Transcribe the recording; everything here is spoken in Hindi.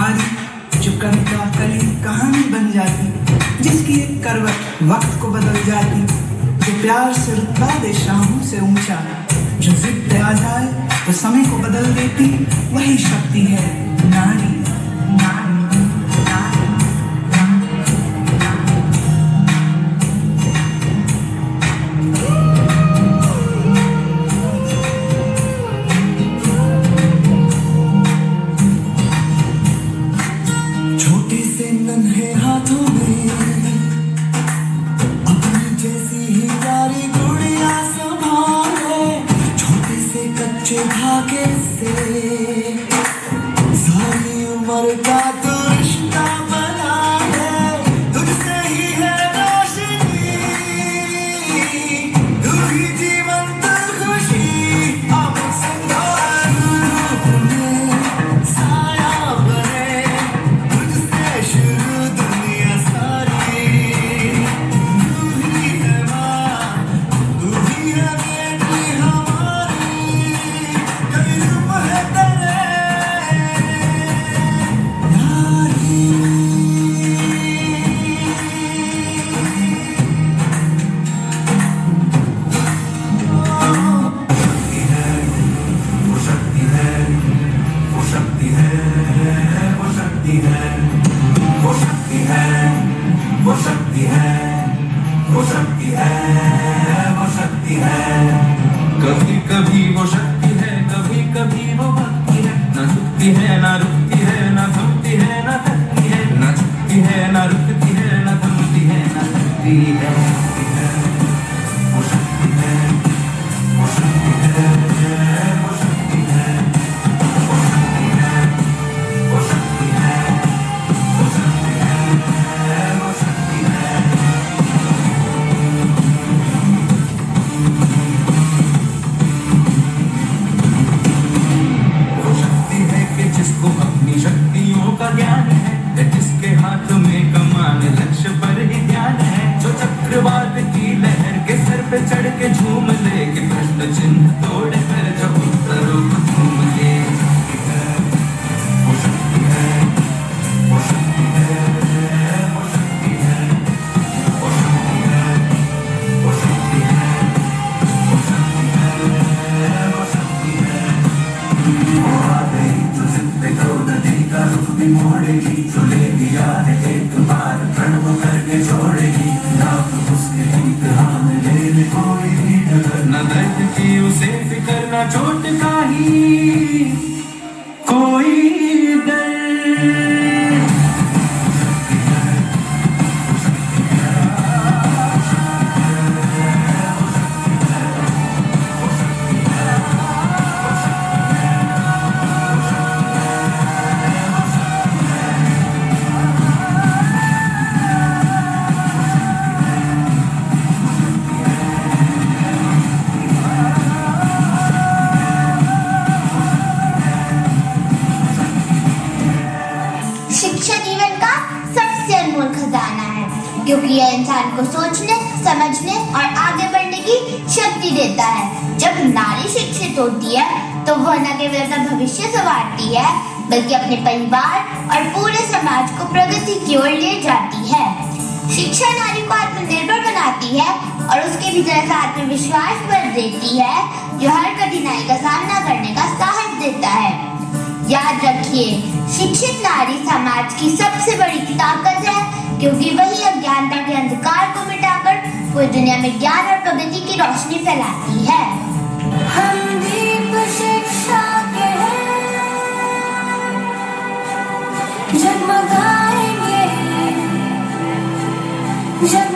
नारी जो कविता कली कहानी बन जाती, जिसकी एक करवट वक्त को बदल जाती, जो प्यार से रुतबा दे शाहों से ऊंचा, जो जिद पे आ जाए तो समय को बदल देती, वही शक्ति है नारी। छोटे से नन्हे हाथों में अपनी जैसी ही प्यारी गुड़िया संभाले, छोटे से कच्चे धागे से सारी उम्र का तो रिश्ता बना है। तुझसे ही है रोशनी, तू ही जीवन तू खुशी, अब संगो में साया बने, तुझसे शुरू दुनिया सारी। तू ही है माँ, तू ही है बेटी हमारी, कई रूप है तेरे नारी। वो शक्ति है, वो शक्ति है, वो शक्ति है, वो शक्ति है, वो शक्ति है, वो शक्ति है, वो शक्ति है। कभी कभी वो शक्ति है, कभी कभी वो भक्ति है, न झुकती है न रुकती है, न थमती है न थकती है, न झुकती है न रुकती है, न थमती है न थकती है। वो शक्ति है, वो शक्ति है, वो शक्ति है, वो शक्ति है, वो शक्ति है, वो शक्ति है, वो शक्ति है। वो शक्ति है कि जिसको अपनी शक्तियों का ज्ञान है, जिसके हाथ में कमान लक्ष्य पर ही ध्यान है, जो चक्रवात की लहर के सर पे चढ़ के झूम ले, कि प्रश्न चिन्ह तोड़ कर जो उत्तरों को झूम ले। वो शक्ति है, वो शक्ति है, वो शक्ति है, वो शक्ति है, वो शक्ति है, वो शक्ति है, वो शक्ति है। वो आ गई तो जिद पे तोड़ देगा, रुख भी मोड़ेगी, जो ले लिया है एक बार प्रणव करके छोड़ेगी, ना तो उसके इम्तिहान लेने कोई भी डर, न दर्द की उसे फिक्र, न चोट का ही कोई डर। शिक्षा जीवन का सबसे अनमोल खजाना है, क्योंकि यह इंसान को सोचने, समझने और आगे बढ़ने की शक्ति देता है। जब नारी शिक्षित होती है तो वह न केवल अपना भविष्य संवारती है, बल्कि अपने परिवार और पूरे समाज को प्रगति की ओर ले जाती है। शिक्षा नारी को आत्मनिर्भर बनाती है और उसके भीतर ऐसा आत्मविश्वास भर देती है, जो हर कठिनाई का सामना करने का साहस देता है। याद रखिए, शिक्षित नारी समाज की सबसे बड़ी ताकत है, क्योंकि वही अज्ञानता के अंधकार को मिटाकर पूरी दुनिया में ज्ञान और प्रगति की रोशनी फैलाती है। हम दीप शिक्षा के हैं, जगमगाएंगे, जगमगाएंगे।